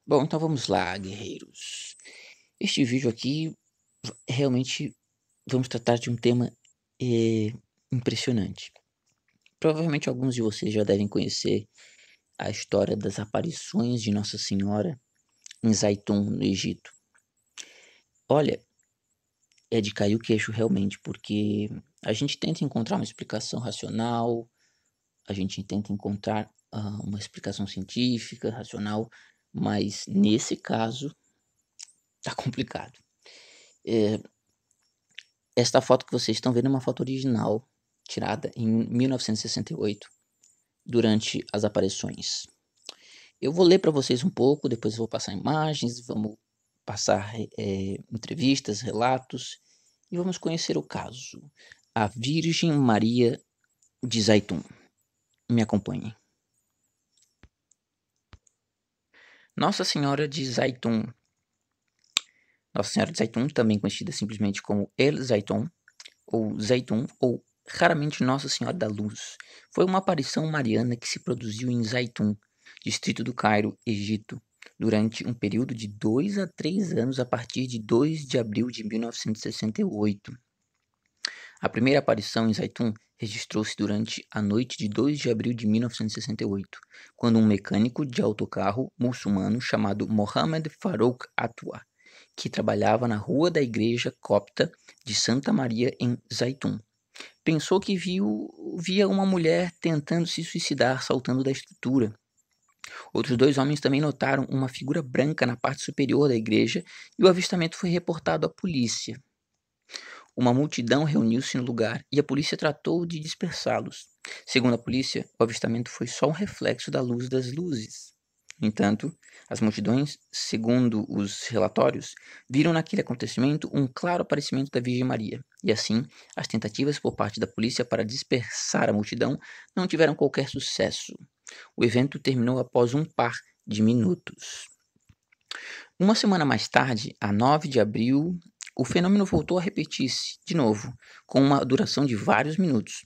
Bom, então vamos lá, guerreiros. Este vídeo aqui, realmente vamos tratar de um tema impressionante. Provavelmente alguns de vocês já devem conhecer a história das aparições de Nossa Senhora em Zaitum, no Egito. Olha, é de cair o queixo realmente, porque a gente tenta encontrar uma explicação racional, a gente tenta encontrar uma explicação científica, racional, mas nesse caso tá complicado. Eh, Esta foto que vocês estão vendo é uma foto original, tirada em 1968, durante as aparições. Eu vou ler para vocês um pouco, depois eu vou passar imagens, vamos passar entrevistas, relatos e vamos conhecer o caso. A Virgem Maria de Zaitum. Me acompanhem. Nossa Senhora de Zaitum. Nossa Senhora de Zaitum, também conhecida simplesmente como El Zaitum, ou Zaitum, ou raramente Nossa Senhora da Luz, foi uma aparição mariana que se produziu em Zaitum, distrito do Cairo, Egito, durante um período de 2 a 3 anos a partir de 2 de abril de 1968. A primeira aparição em Zaitum registrou-se durante a noite de 2 de abril de 1968, quando um mecânico de autocarro muçulmano chamado Mohammed Farouk Atwa, que trabalhava na rua da igreja copta de Santa Maria em Zaitum, pensou que via uma mulher tentando se suicidar saltando da estrutura. Outros dois homens também notaram uma figura branca na parte superior da igreja e o avistamento foi reportado à polícia. Uma multidão reuniu-se no lugar e a polícia tratou de dispersá-los. Segundo a polícia, o avistamento foi só um reflexo da luz das luzes. No entanto, as multidões, segundo os relatórios, viram naquele acontecimento um claro aparecimento da Virgem Maria, e assim, as tentativas por parte da polícia para dispersar a multidão não tiveram qualquer sucesso. O evento terminou após um par de minutos. Uma semana mais tarde, a 9 de abril, o fenômeno voltou a repetir-se, de novo, com uma duração de vários minutos.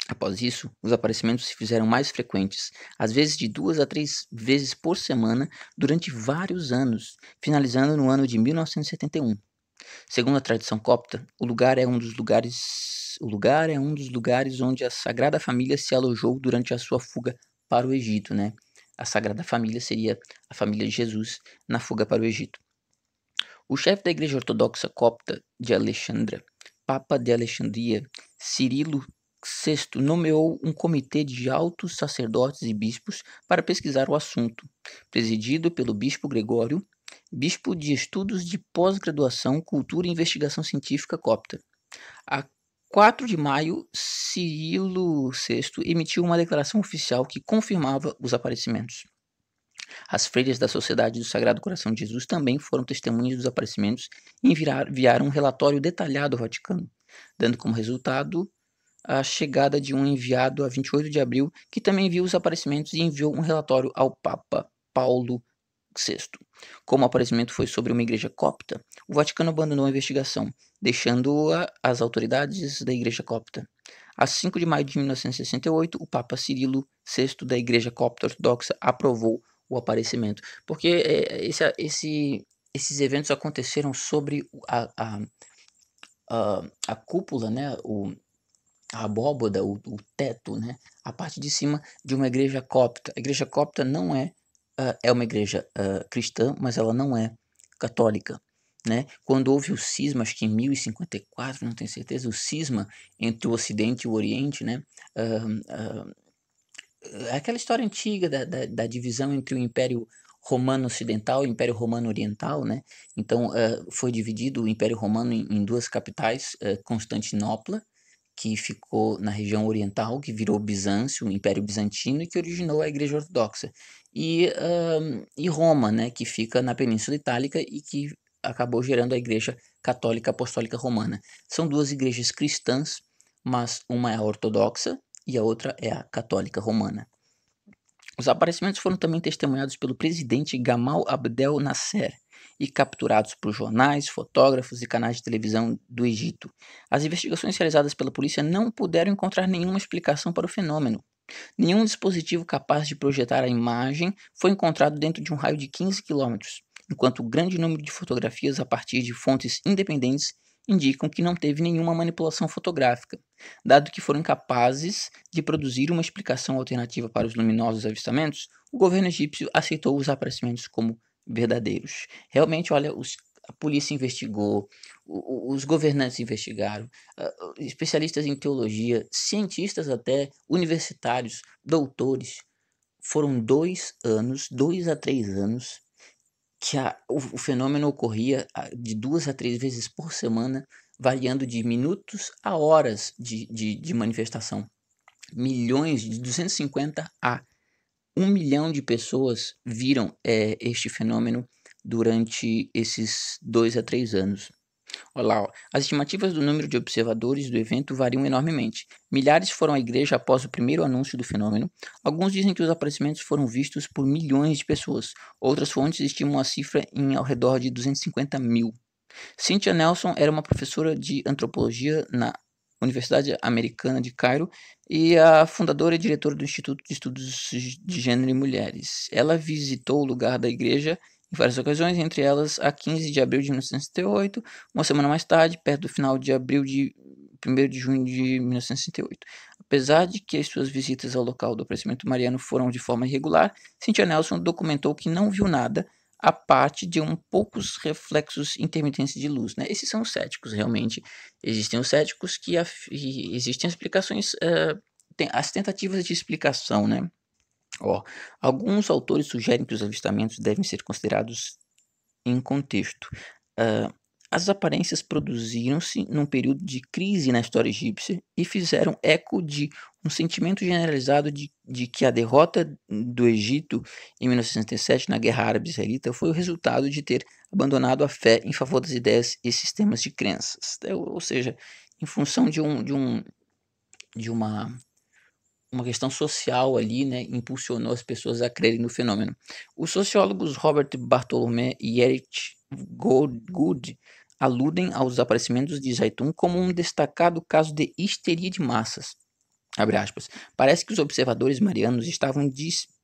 Após isso, os aparecimentos se fizeram mais frequentes, às vezes de 2 a 3 vezes por semana, durante vários anos, finalizando no ano de 1971. Segundo a tradição copta, o lugar é um dos lugares onde a Sagrada Família se alojou durante a sua fuga para o Egito, né? A Sagrada Família seria a família de Jesus na fuga para o Egito. O chefe da Igreja Ortodoxa Copta de Alexandra, Papa de Alexandria, Cirilo VI, nomeou um comitê de altos sacerdotes e bispos para pesquisar o assunto, presidido pelo bispo Gregório, bispo de estudos de pós-graduação, cultura e investigação científica copta. A 4 de maio, Cirilo VI emitiu uma declaração oficial que confirmava os aparecimentos. As freiras da Sociedade do Sagrado Coração de Jesus também foram testemunhas dos aparecimentos e enviaram um relatório detalhado ao Vaticano, dando como resultado a chegada de um enviado a 28 de abril, que também viu os aparecimentos e enviou um relatório ao Papa Paulo VI. Como o aparecimento foi sobre uma igreja copta, o Vaticano abandonou a investigação, deixando-a às autoridades da igreja copta. A 5 de maio de 1968, o Papa Cirilo VI da igreja copta ortodoxa aprovou o aparecimento, porque esses eventos aconteceram sobre a cúpula, né, a abóboda, o teto, né, a parte de cima de uma igreja copta. A igreja copta não é uma igreja cristã, mas ela não é católica, né? Quando houve o cisma, acho que em 1054, não tenho certeza, o cisma entre o Ocidente e o Oriente, né? Aquela história antiga da divisão entre o Império Romano Ocidental e o Império Romano Oriental, né? Então, foi dividido o Império Romano em duas capitais, Constantinopla, que ficou na região oriental, que virou Bizâncio, o Império Bizantino, e que originou a Igreja Ortodoxa. E Roma, né, que fica na Península Itálica e que acabou gerando a Igreja Católica Apostólica Romana. São duas igrejas cristãs, mas uma é a ortodoxa e a outra é a católica romana. Os aparecimentos foram também testemunhados pelo presidente Gamal Abdel Nasser e capturados por jornais, fotógrafos e canais de televisão do Egito. As investigações realizadas pela polícia não puderam encontrar nenhuma explicação para o fenômeno. Nenhum dispositivo capaz de projetar a imagem foi encontrado dentro de um raio de 15 quilômetros, enquanto o grande número de fotografias a partir de fontes independentes indicam que não teve nenhuma manipulação fotográfica, dado que foram incapazes de produzir uma explicação alternativa para os luminosos avistamentos. O governo egípcio aceitou os aparecimentos como verdadeiros. Realmente, olha, a polícia investigou, os governantes investigaram, especialistas em teologia, cientistas até, universitários, doutores. Foram 2 anos, 2 a 3 anos, que o fenômeno ocorria de 2 a 3 vezes por semana, variando de minutos a horas de manifestação. Milhões, de 250 a 1 milhão de pessoas viram este fenômeno durante esses 2 a 3 anos. Olha lá, ó. As estimativas do número de observadores do evento variam enormemente. Milhares foram à igreja após o primeiro anúncio do fenômeno. Alguns dizem que os aparecimentos foram vistos por milhões de pessoas. Outras fontes estimam a cifra em ao redor de 250 mil. Cynthia Nelson era uma professora de antropologia na Universidade Americana de Cairo e a fundadora e diretora do Instituto de Estudos de Gênero e Mulheres. Ela visitou o lugar da igreja em várias ocasiões, entre elas a 15 de abril de 1968, uma semana mais tarde, perto do final de abril de 1º de junho de 1968. Apesar de que as suas visitas ao local do aparecimento mariano foram de forma irregular, Cynthia Nelson documentou que não viu nada a parte de poucos reflexos intermitentes de luz, né? Esses são os céticos, realmente. Existem os céticos que existem explicações, as tentativas de explicação, né? Ó, alguns autores sugerem que os avistamentos devem ser considerados em contexto. Ah, as aparências produziram-se num período de crise na história egípcia e fizeram eco de um sentimento generalizado de que a derrota do Egito em 1967 na Guerra Árabe-Israelita foi o resultado de ter abandonado a fé em favor das ideias e sistemas de crenças. Ou seja, em função de uma questão social ali, né, impulsionou as pessoas a crerem no fenômeno. Os sociólogos Robert Bartolomé e Erich Gould aludem aos aparecimentos de Zaytun como um destacado caso de histeria de massas. Abre aspas. Parece que os observadores marianos estavam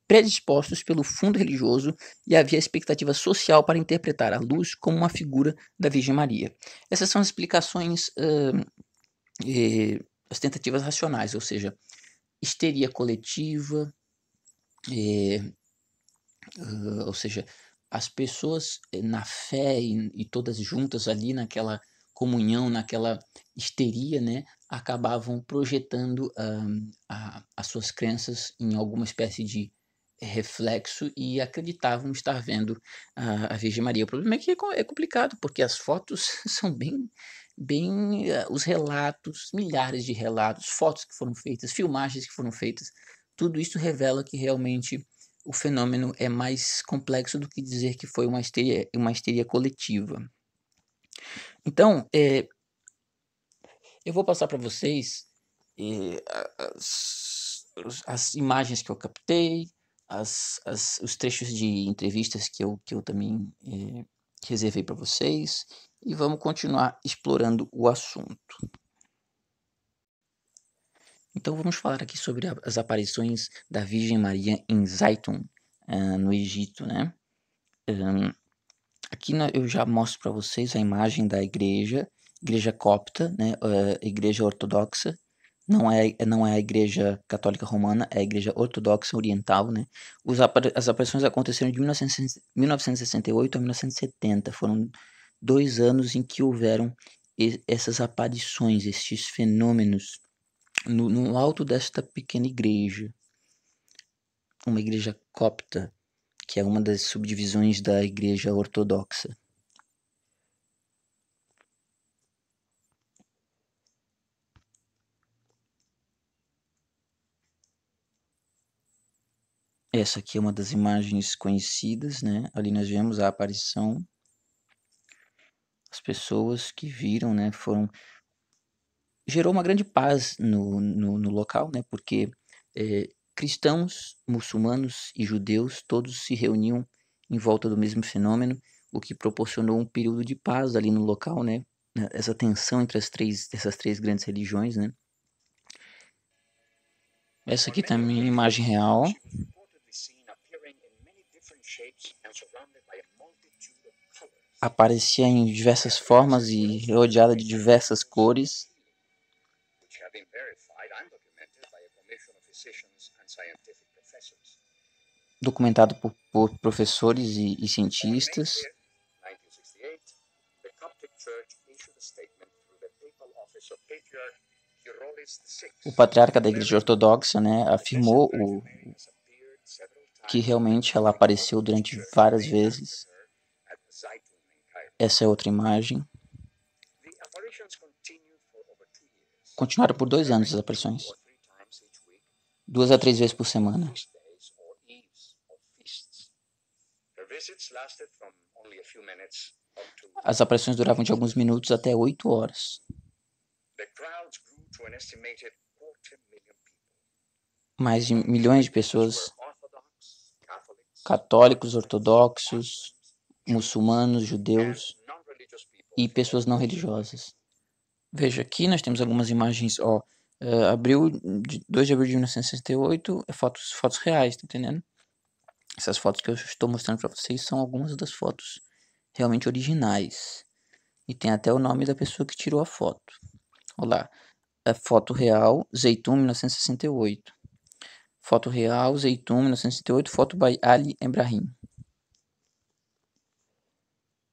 predispostos pelo fundo religioso e havia expectativa social para interpretar a luz como uma figura da Virgem Maria. Essas são as explicações, as tentativas racionais, ou seja, histeria coletiva, ou seja, as pessoas na fé e todas juntas ali naquela comunhão, naquela histeria, né, acabavam projetando as suas crenças em alguma espécie de reflexo e acreditavam estar vendo a Virgem Maria. O problema é que é complicado, porque as fotos são bem os relatos, milhares de relatos, fotos que foram feitas, filmagens que foram feitas, tudo isso revela que realmente o fenômeno é mais complexo do que dizer que foi uma histeria coletiva. Então, eu vou passar para vocês as imagens que eu captei, os trechos de entrevistas que eu também reservei para vocês, e vamos continuar explorando o assunto. Então vamos falar aqui sobre as aparições da Virgem Maria em Zaytun, no Egito, né? Aqui eu já mostro para vocês a imagem da igreja copta, né? Igreja ortodoxa. Não é a igreja católica romana, é a igreja ortodoxa oriental, né? As aparições aconteceram de 1968 a 1970. Foram 2 anos em que houveram essas aparições, estes fenômenos no alto desta pequena igreja, uma igreja copta, que é uma das subdivisões da igreja ortodoxa. Essa aqui é uma das imagens conhecidas, né? Ali nós vemos a aparição. As pessoas que viram, né, gerou uma grande paz no local, né? Porque cristãos, muçulmanos e judeus todos se reuniam em volta do mesmo fenômeno, o que proporcionou um período de paz ali no local, né? Essa tensão entre essas três grandes religiões, né? Essa aqui também é imagem real. Aparecia em diversas formas e rodeada de diversas cores. Documentado por professores e cientistas. O patriarca da Igreja Ortodoxa, né, afirmou que realmente ela apareceu durante várias vezes. Essa é outra imagem. Continuaram por 2 anos as aparições. 2 a 3 vezes por semana. As aparições duravam de alguns minutos até 8 horas. Mais de milhões de pessoas, católicos, ortodoxos, muçulmanos, judeus e pessoas não religiosas. Veja, aqui nós temos algumas imagens, ó, 2 de abril de 1968, fotos reais, tá entendendo? Essas fotos que eu estou mostrando para vocês são algumas das fotos realmente originais. E tem até o nome da pessoa que tirou a foto. Olha lá, a foto real, Zeytun, 1968. Foto real, Zeytun, 1968, foto by Ali Ibrahim.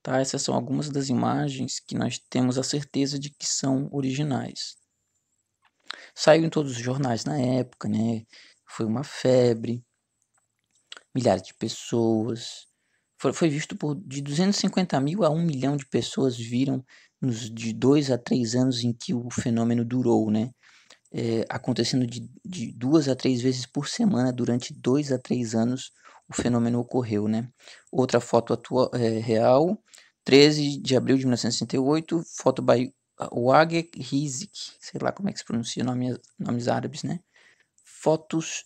Tá, essas são algumas das imagens que nós temos a certeza de que são originais. Saiu em todos os jornais na época, né? Foi uma febre. Milhares de pessoas. Foi visto por de 250 mil a 1 milhão de pessoas viram de 2 a 3 anos em que o fenômeno durou, né? Acontecendo de 2 a 3 vezes por semana durante 2 a 3 anos o fenômeno ocorreu, né? Outra foto real, 13 de abril de 1968, foto by Wage Rizik, sei lá como é que se pronuncia nomes árabes, né? Fotos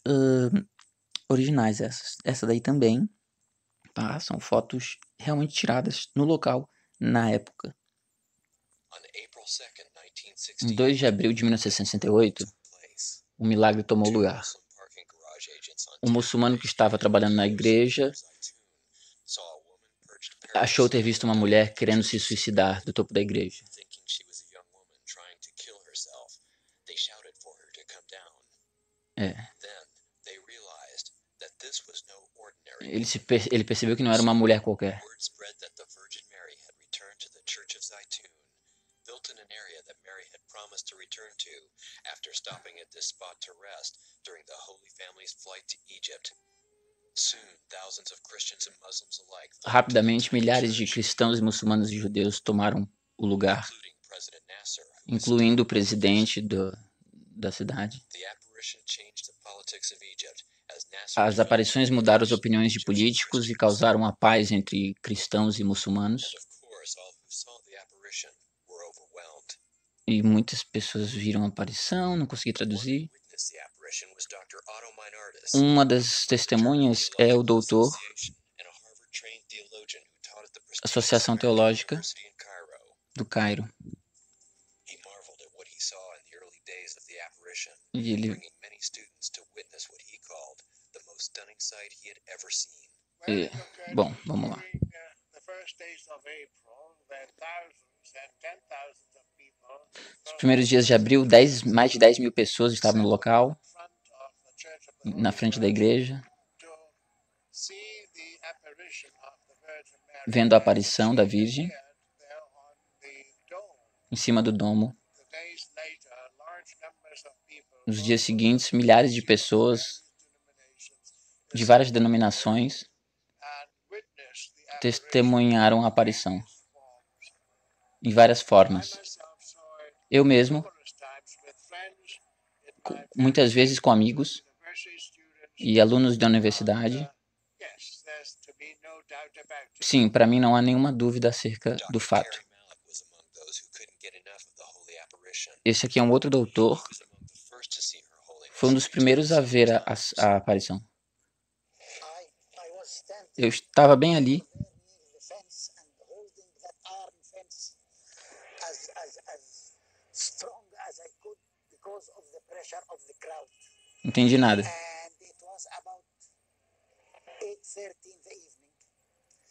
originais essas. Essa daí também, tá? São fotos realmente tiradas no local, na época. Em 2 de abril de 1968, um milagre tomou lugar. Um muçulmano que estava trabalhando na igreja achou ter visto uma mulher querendo se suicidar do topo da igreja. Ele percebeu que não era uma mulher qualquer. Rapidamente, milhares de cristãos, muçulmanos e judeus tomaram o lugar, incluindo o presidente da cidade. As aparições mudaram as opiniões de políticos e causaram a paz entre cristãos e muçulmanos. E muitas pessoas viram a aparição, não consegui traduzir. Uma das testemunhas é o doutor, Associação Teológica do Cairo. E ele... bom, vamos lá. Nos primeiros dias de abril, mais de 10 mil pessoas estavam no local, na frente da igreja, vendo a aparição da Virgem em cima do domo. Nos dias seguintes, milhares de pessoas de várias denominações testemunharam a aparição em várias formas. Eu mesmo, muitas vezes com amigos e alunos da universidade. Sim, para mim não há nenhuma dúvida acerca do fato. Esse aqui é um outro doutor. Foi um dos primeiros a ver a aparição. Eu estava bem ali. Entendi nada.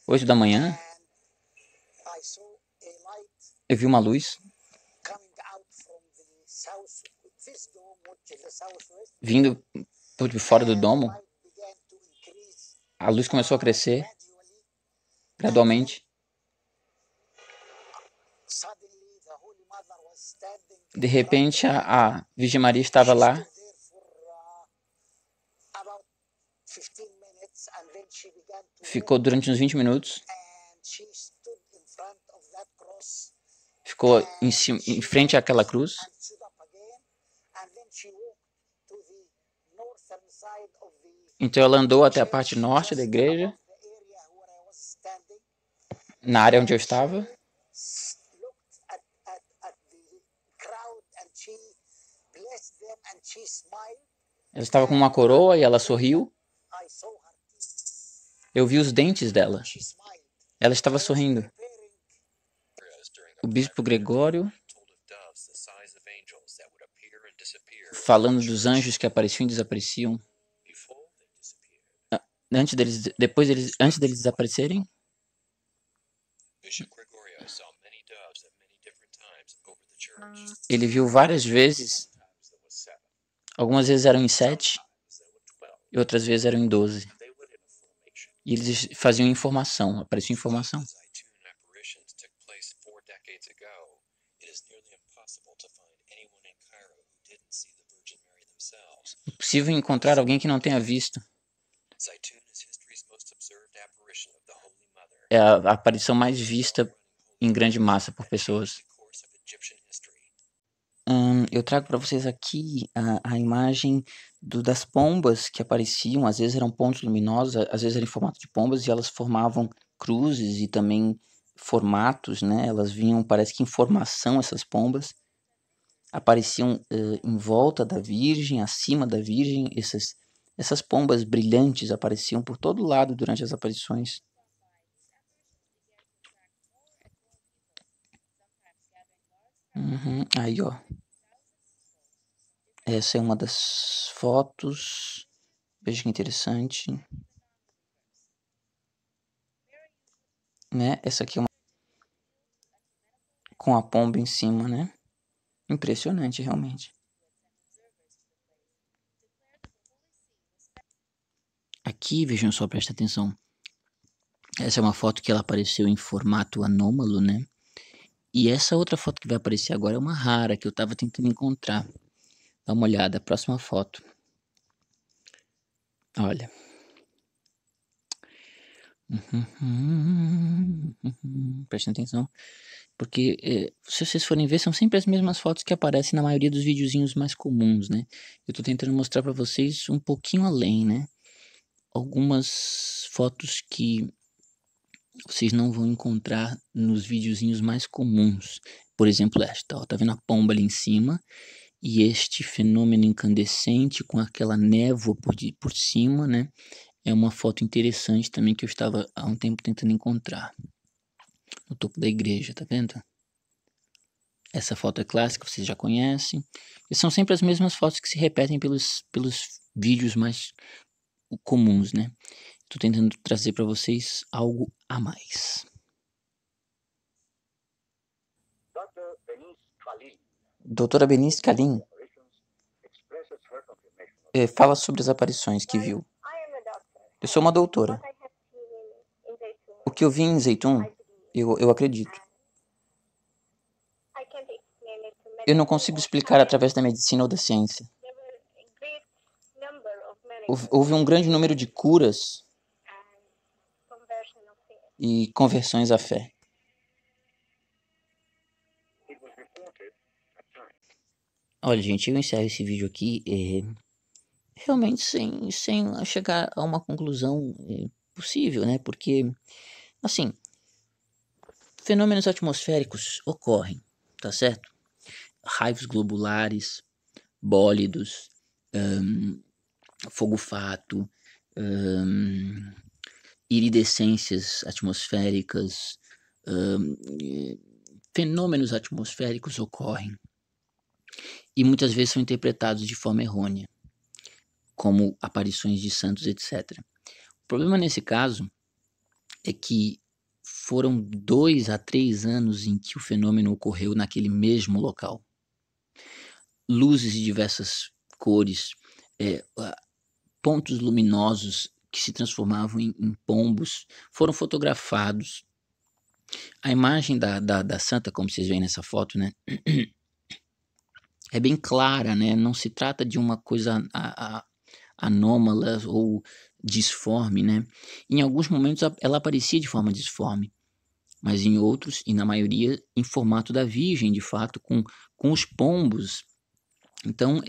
8 da manhã, eu vi uma luz vindo por fora do domo. A luz começou a crescer gradualmente. De repente, a Virgem Maria estava lá. Ficou durante uns 20 minutos. Ficou em frente àquela cruz. Então ela andou até a parte norte da igreja, na área onde eu estava. Ela estava com uma coroa e ela sorriu. Eu vi os dentes dela. Ela estava sorrindo. O bispo Gregório, falando dos anjos que apareciam e desapareciam. Antes deles desaparecerem, ele viu várias vezes. Algumas vezes eram em 7 e outras vezes eram em 12. E eles faziam informação, aparecia informação. Impossível encontrar alguém que não tenha visto. É a aparição mais vista em grande massa por pessoas. Eu trago para vocês aqui a imagem das pombas que apareciam. Às vezes eram pontos luminosos, às vezes eram em formato de pombas, e elas formavam cruzes e também formatos, né? Elas vinham, parece que em formação, essas pombas. Apareciam em volta da Virgem, acima da Virgem. Essas pombas brilhantes apareciam por todo lado durante as aparições. Aí, ó. Essa é uma das fotos. Veja que interessante. Né? Essa aqui é uma com a pomba em cima, né? Impressionante, realmente. Aqui, vejam só, presta atenção. Essa é uma foto que ela apareceu em formato anômalo, né? E essa outra foto que vai aparecer agora é uma rara, que eu tava tentando encontrar. Dá uma olhada, a próxima foto. Olha. Prestem atenção. Porque, se vocês forem ver, são sempre as mesmas fotos que aparecem na maioria dos videozinhos mais comuns, né? Eu tô tentando mostrar pra vocês um pouquinho além, né? Algumas fotos que vocês não vão encontrar nos videozinhos mais comuns. Por exemplo, esta, ó, tá vendo a pomba ali em cima? E este fenômeno incandescente com aquela névoa por cima, né? É uma foto interessante também que eu estava há um tempo tentando encontrar. No topo da igreja, tá vendo? Essa foto é clássica, vocês já conhecem. E são sempre as mesmas fotos que se repetem pelos vídeos mais comuns, né? Tô tentando trazer para vocês algo a mais. Doutora Benice Kalim fala sobre as aparições que viu. Eu sou uma doutora. O que eu vi em Zeytun, eu acredito. Eu não consigo explicar através da medicina ou da ciência. Houve um grande número de curas e conversões à fé. Olha, gente, eu encerro esse vídeo aqui realmente sem chegar a uma conclusão possível, né? Porque, assim, fenômenos atmosféricos ocorrem, tá certo? Raios globulares, bólidos, fogo-fato, iridescências atmosféricas, fenômenos atmosféricos ocorrem e muitas vezes são interpretados de forma errônea. como aparições de santos, etc. O problema nesse caso é que foram 2 a 3 anos em que o fenômeno ocorreu naquele mesmo local. Luzes de diversas cores, pontos luminosos que se transformavam em pombos foram fotografados. A imagem da santa, como vocês veem nessa foto, né, é bem clara, né? Não se trata de uma coisa anômala ou disforme, né? Em alguns momentos ela aparecia de forma disforme, mas em outros, e na maioria, em formato da Virgem, de fato, com os pombos. Então,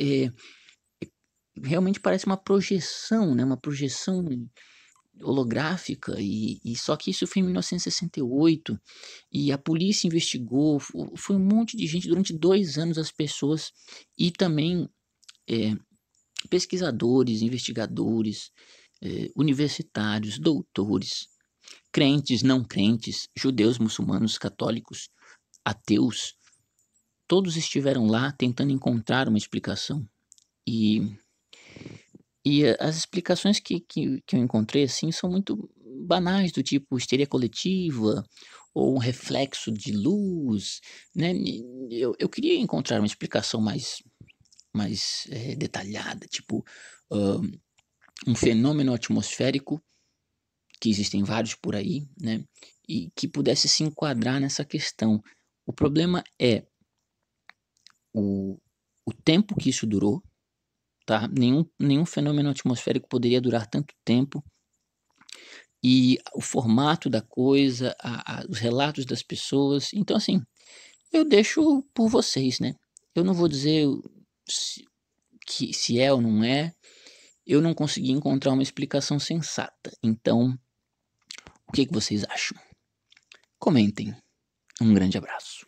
realmente parece uma projeção, né? Uma projeção holográfica, e só que isso foi em 1968, e a polícia investigou, foi um monte de gente, durante 2 anos as pessoas, e também pesquisadores, investigadores, universitários, doutores, crentes, não crentes, judeus, muçulmanos, católicos, ateus, todos estiveram lá tentando encontrar uma explicação. E as explicações que eu encontrei, assim, são muito banais, do tipo histeria coletiva ou um reflexo de luz, né? Eu queria encontrar uma explicação mais detalhada, tipo um fenômeno atmosférico, que existem vários por aí, né? E que pudesse se enquadrar nessa questão. O problema é o tempo que isso durou, tá? Nenhum fenômeno atmosférico poderia durar tanto tempo. E o formato da coisa, os relatos das pessoas. Então, assim, eu deixo por vocês, né? Eu não vou dizer se é ou não é. Eu não consegui encontrar uma explicação sensata. Então, o que vocês acham? Comentem. Um grande abraço.